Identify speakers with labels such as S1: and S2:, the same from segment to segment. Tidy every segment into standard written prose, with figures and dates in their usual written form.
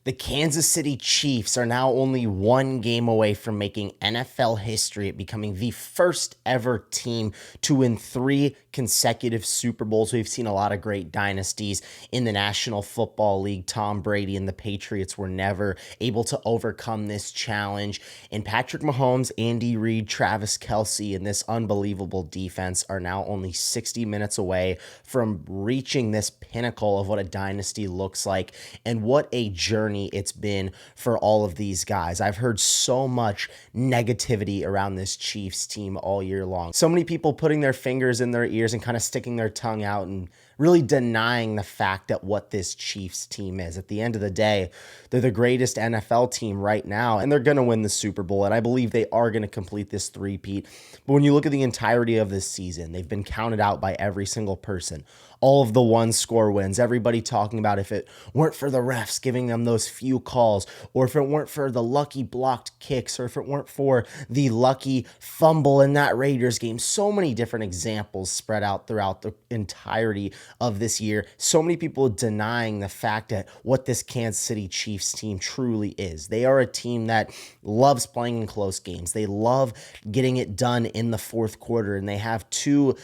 S1: The Kansas City Chiefs are now only one game away from making NFL history at becoming the first ever team to win 3 consecutive Super Bowls. We've seen a lot of great dynasties in the National Football League. Tom Brady and the Patriots were never able to overcome this challenge. And Patrick Mahomes, Andy Reid, Travis Kelce, and this unbelievable defense are now only 60 minutes away from reaching this pinnacle of what a dynasty looks like and what a journey it's been for all of these guys. I've heard so much negativity around this Chiefs team all year long. So many people putting their fingers in their ears and kind of sticking their tongue out and really denying the fact that what this Chiefs team is. At the end of the day, they're the greatest NFL team right now, and they're going to win the Super Bowl, and I believe they are going to complete this three-peat. But when you look at the entirety of this season, they've been counted out by every single person. All of the one-score wins, everybody talking about if it weren't for the refs giving them those few calls, or if it weren't for the lucky blocked kicks, or if it weren't for the lucky fumble in that Raiders game. So many different examples spread out throughout the entirety of this year. So many people denying the fact that what this Kansas City Chiefs team truly is. They are a team that loves playing in close games. They love getting it done in the fourth quarter, and they have two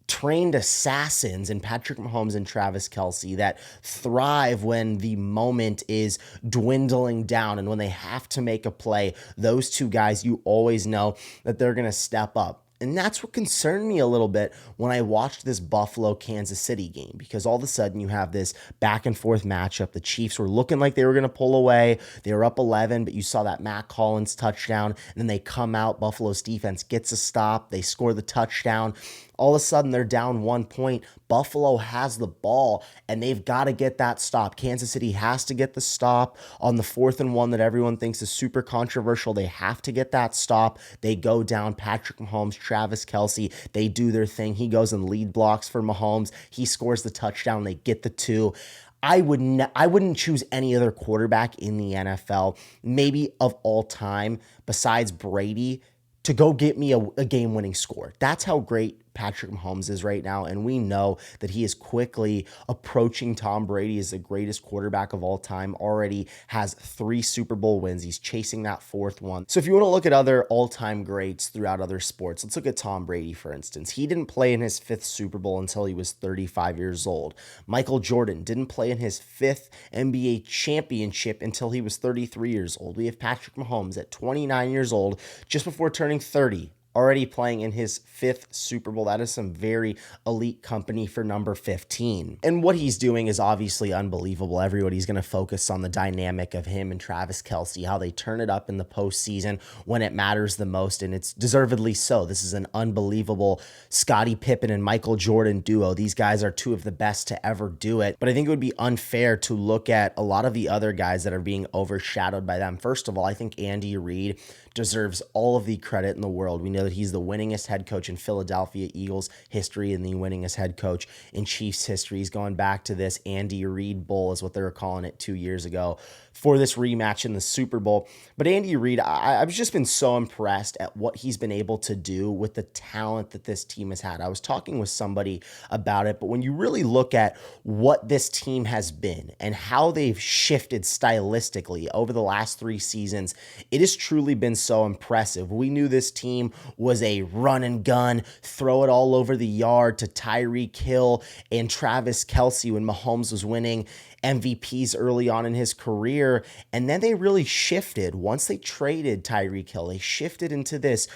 S1: trained assassins in Patrick Mahomes and Travis Kelce that thrive when the moment is dwindling down and when they have to make a play. Those two guys, you always know that they're going to step up. And that's what concerned me a little bit when I watched this Buffalo-Kansas City game, because all of a sudden you have this back and forth matchup. The Chiefs were looking like they were going to pull away. They were up 11, but you saw that Matt Collins touchdown, and then they come out. Buffalo's defense gets a stop. They score the touchdown. All of a sudden, they're down 1 point. Buffalo has the ball, and they've got to get that stop. Kansas City has to get the stop on the 4th and 1 that everyone thinks is super controversial. They have to get that stop. They go down. Patrick Mahomes, Travis Kelce, they do their thing. He goes and lead blocks for Mahomes. He scores the touchdown. They get the 2. I wouldn't choose any other quarterback in the NFL, maybe of all time, besides Brady, to go get me a game-winning score. That's how great Patrick Mahomes is right now, and we know that he is quickly approaching Tom Brady as the greatest quarterback of all time. Already has 3 Super Bowl wins. He's chasing that 4th one. So if you want to look at other all-time greats throughout other sports, let's look at Tom Brady, for instance. He didn't play in his 5th Super Bowl until he was 35 years old. Michael Jordan didn't play in his 5th NBA championship until he was 33 years old. We have Patrick Mahomes at 29 years old, just before turning 30. Already playing in his 5th Super Bowl. That is some very elite company for number 15. And what he's doing is obviously unbelievable. Everybody's going to focus on the dynamic of him and Travis Kelce, how they turn it up in the postseason when it matters the most, and it's deservedly so. This is an unbelievable Scottie Pippen and Michael Jordan duo. These guys are 2 of the best to ever do it, but I think it would be unfair to look at a lot of the other guys that are being overshadowed by them. First of all, I think Andy Reid deserves all of the credit in the world. We know that he's the winningest head coach in Philadelphia Eagles history and the winningest head coach in Chiefs history. He's going back to this Andy Reid Bowl is what they were calling it 2 years ago for this rematch in the Super Bowl. But Andy Reid, I've just been so impressed at what he's been able to do with the talent that this team has had. I was talking with somebody about it, but when you really look at what this team has been and how they've shifted stylistically over the last 3 seasons, it has truly been so impressive. We knew this team was a run and gun, throw it all over the yard to Tyreek Hill and Travis Kelce when Mahomes was winning MVPs early on in his career. And then they really shifted. Once they traded Tyreek Hill, they shifted into this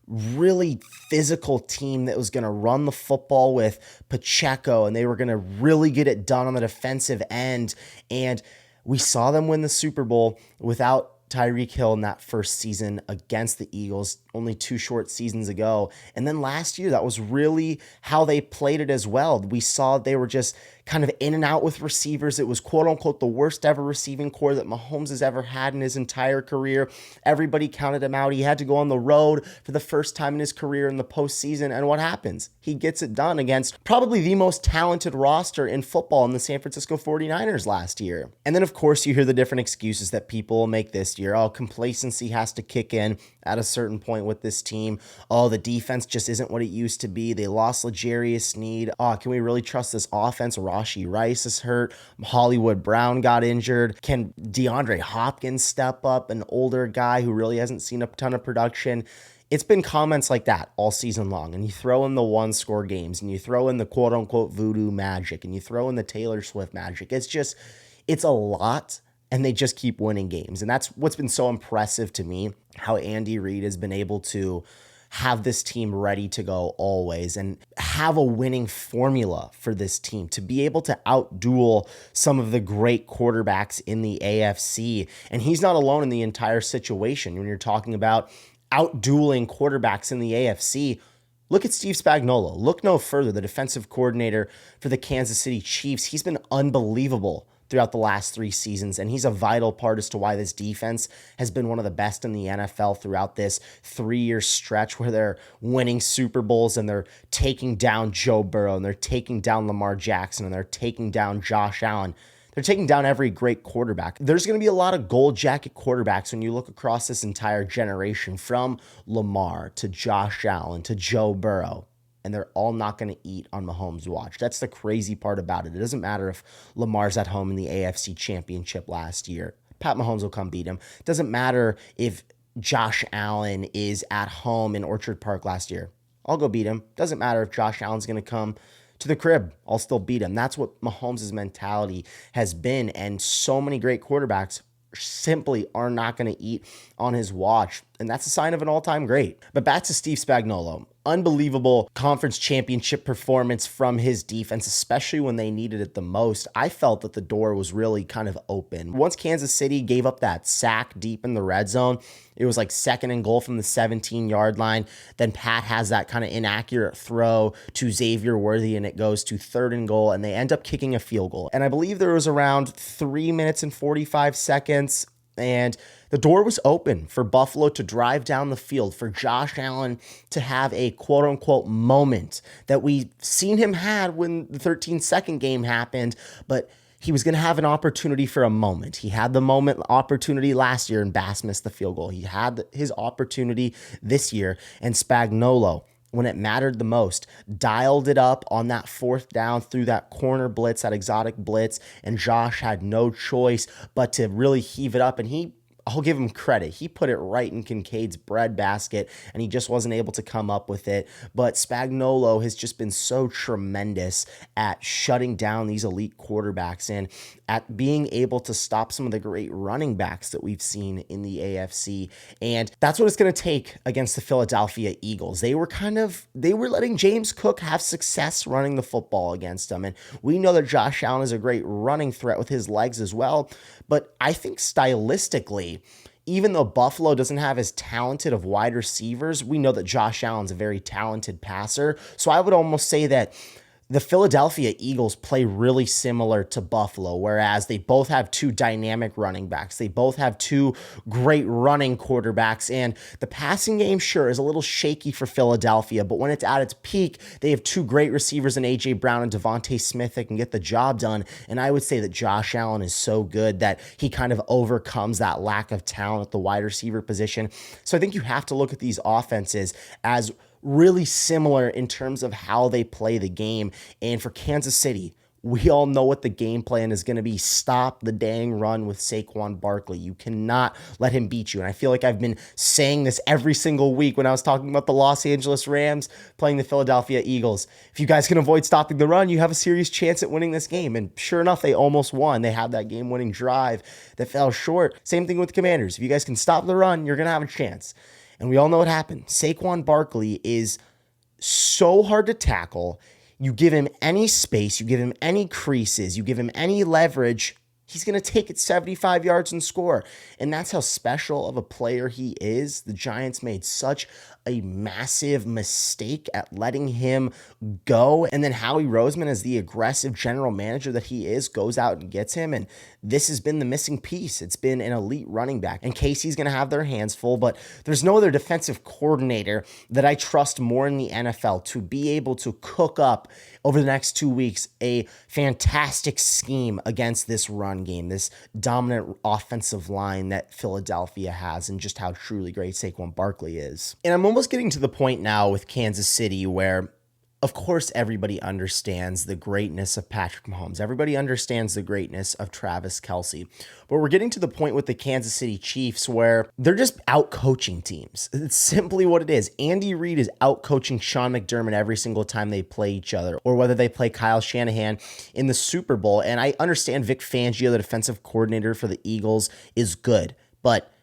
S1: really physical team that was going to run the football with Pacheco, and they were going to really get it done on the defensive end. And we saw them win the Super Bowl without Tyreek Hill in that first season against the Eagles, only 2 short seasons ago. And then last year, that was really how they played it as well. We saw they were just kind of in and out with receivers. It was quote unquote the worst ever receiving core that Mahomes has ever had in his entire career. Everybody counted him out. He had to go on the road for the first time in his career in the postseason. And what happens? He gets it done against probably the most talented roster in football in the San Francisco 49ers last year. And then of course you hear the different excuses that people will make this year. Oh, complacency has to kick in at a certain point point with this team. Oh, the defense just isn't what it used to be. They lost L'Jarius Sneed. Oh, can we really trust this offense? Rashee Rice is hurt. Hollywood Brown got injured. Can DeAndre Hopkins step up? An older guy who really hasn't seen a ton of production. It's been comments like that all season long. And you throw in the one-score games, and you throw in the quote-unquote voodoo magic, and you throw in the Taylor Swift magic. It's a lot, and they just keep winning games. And that's what's been so impressive to me, how Andy Reid has been able to have this team ready to go always and have a winning formula for this team to be able to outduel some of the great quarterbacks in the AFC. And he's not alone in the entire situation. When you're talking about outdueling quarterbacks in the AFC, look at Steve Spagnuolo. Look no further, the defensive coordinator for the Kansas City Chiefs. He's been unbelievable throughout the last 3 seasons, and he's a vital part as to why this defense has been one of the best in the NFL throughout this 3-year stretch where they're winning Super Bowls and they're taking down Joe Burrow and they're taking down Lamar Jackson and they're taking down Josh Allen. They're taking down every great quarterback. There's going to be a lot of gold jacket quarterbacks when you look across this entire generation, from Lamar to Josh Allen to Joe Burrow, and they're all not going to eat on Mahomes' watch. That's the crazy part about it. It doesn't matter if Lamar's at home in the AFC Championship last year. Pat Mahomes will come beat him. It doesn't matter if Josh Allen is at home in Orchard Park last year. I'll go beat him. Doesn't matter if Josh Allen's going to come to the crib. I'll still beat him. That's what Mahomes' mentality has been, and so many great quarterbacks simply are not going to eat on his watch, and that's a sign of an all-time great. But back to Steve Spagnuolo. Unbelievable conference championship performance from his defense, especially when they needed it the most. I felt that the door was really kind of open. Once Kansas City gave up that sack deep in the red zone, it was like 2nd and goal from the 17-yard line. Then Pat has that kind of inaccurate throw to Xavier Worthy, and it goes to 3rd and goal, and they end up kicking a field goal. And I believe there was around 3 minutes and 45 seconds, and the door was open for Buffalo to drive down the field, for Josh Allen to have a quote-unquote moment that we've seen him had when the 13-second game happened, but he was going to have an opportunity for a moment. He had the opportunity last year, and Bass missed the field goal. He had his opportunity this year, and Spagnuolo, when it mattered the most, dialed it up on that 4th down through that corner blitz, that exotic blitz, and Josh had no choice but to really heave it up, and I'll give him credit. He put it right in Kincaid's breadbasket, and he just wasn't able to come up with it. But Spagnuolo has just been so tremendous at shutting down these elite quarterbacks and at being able to stop some of the great running backs that we've seen in the AFC. And that's what it's going to take against the Philadelphia Eagles. They were letting James Cook have success running the football against them. And we know that Josh Allen is a great running threat with his legs as well. But I think stylistically, even though Buffalo doesn't have as talented of wide receivers, we know that Josh Allen's a very talented passer. So I would almost say that the Philadelphia Eagles play really similar to Buffalo, whereas they both have 2 dynamic running backs. They both have 2 great running quarterbacks, and the passing game, sure, is a little shaky for Philadelphia, but when it's at its peak, they have 2 great receivers in A.J. Brown and Devontae Smith that can get the job done, and I would say that Josh Allen is so good that he kind of overcomes that lack of talent at the wide receiver position. So I think you have to look at these offenses as really similar in terms of how they play the game. And for Kansas City, we all know what the game plan is going to be. Stop the dang run with Saquon Barkley. You cannot let him beat you. And I feel like I've been saying this every single week when I was talking about the Los Angeles Rams playing the Philadelphia Eagles. If you guys can avoid stopping the run, you have a serious chance at winning this game. And sure enough, they almost won. They had that game-winning drive that fell short. Same thing with the Commanders. If you guys can stop the run, you're going to have a chance. And we all know what happened. Saquon Barkley is so hard to tackle. You give him any space, you give him any creases, you give him any leverage, he's going to take it 75 yards and score. And that's how special of a player he is. The Giants made such a massive mistake at letting him go. And then Howie Roseman, as the aggressive general manager that he is, goes out and gets him. And this has been the missing piece. It's been an elite running back. And Casey's going to have their hands full, but there's no other defensive coordinator that I trust more in the NFL to be able to cook up over the next 2 weeks a fantastic scheme against this run run game, this dominant offensive line that Philadelphia has, and just how truly great Saquon Barkley is. And I'm almost getting to the point now with Kansas City where, of course, everybody understands the greatness of Patrick Mahomes. Everybody understands the greatness of Travis Kelce. But we're getting to the point with the Kansas City Chiefs where they're just out-coaching teams. It's simply what it is. Andy Reid is out-coaching Sean McDermott every single time they play each other, or whether they play Kyle Shanahan in the Super Bowl. And I understand Vic Fangio, the defensive coordinator for the Eagles, is good, but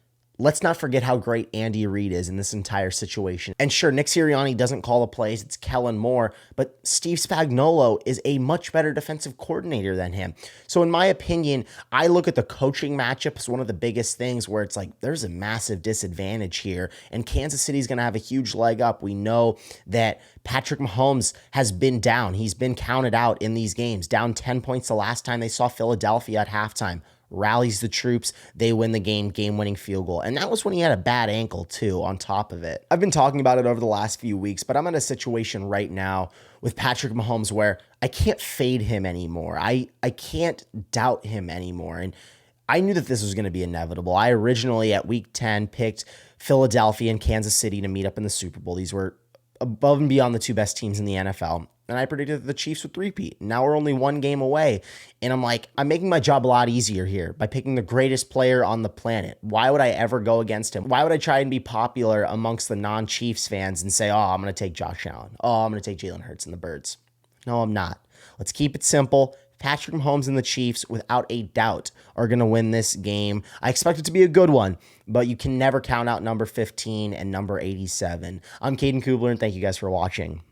S1: let's not forget how great Andy Reid is in this entire situation. And sure, Nick Sirianni doesn't call the plays, it's Kellen Moore, but Steve Spagnuolo is a much better defensive coordinator than him. So in my opinion, I look at the coaching matchup as one of the biggest things where it's like, there's a massive disadvantage here, and Kansas City's going to have a huge leg up. We know that Patrick Mahomes has been down. He's been counted out in these games, down 10 points the last time they saw Philadelphia at halftime. Rallies the troops, they win the game-winning field goal. And that was when he had a bad ankle too, on top of it. I've been talking about it over the last few weeks, but I'm in a situation right now with Patrick Mahomes where I can't fade him anymore. I can't doubt him anymore. And I knew that this was going to be inevitable. I originally, at week 10, picked Philadelphia and Kansas City to meet up in the Super Bowl. These were above and beyond the two best teams in the NFL. And I predicted that the Chiefs would three-peat. Now we're only one game away. And I'm like, I'm making my job a lot easier here by picking the greatest player on the planet. Why would I ever go against him? Why would I try and be popular amongst the non-Chiefs fans and say, oh, I'm going to take Josh Allen. Oh, I'm going to take Jalen Hurts and the Birds. No, I'm not. Let's keep it simple. Patrick Mahomes and the Chiefs, without a doubt, are going to win this game. I expect it to be a good one, but you can never count out number 15 and number 87. I'm Caden Kubler, and thank you guys for watching.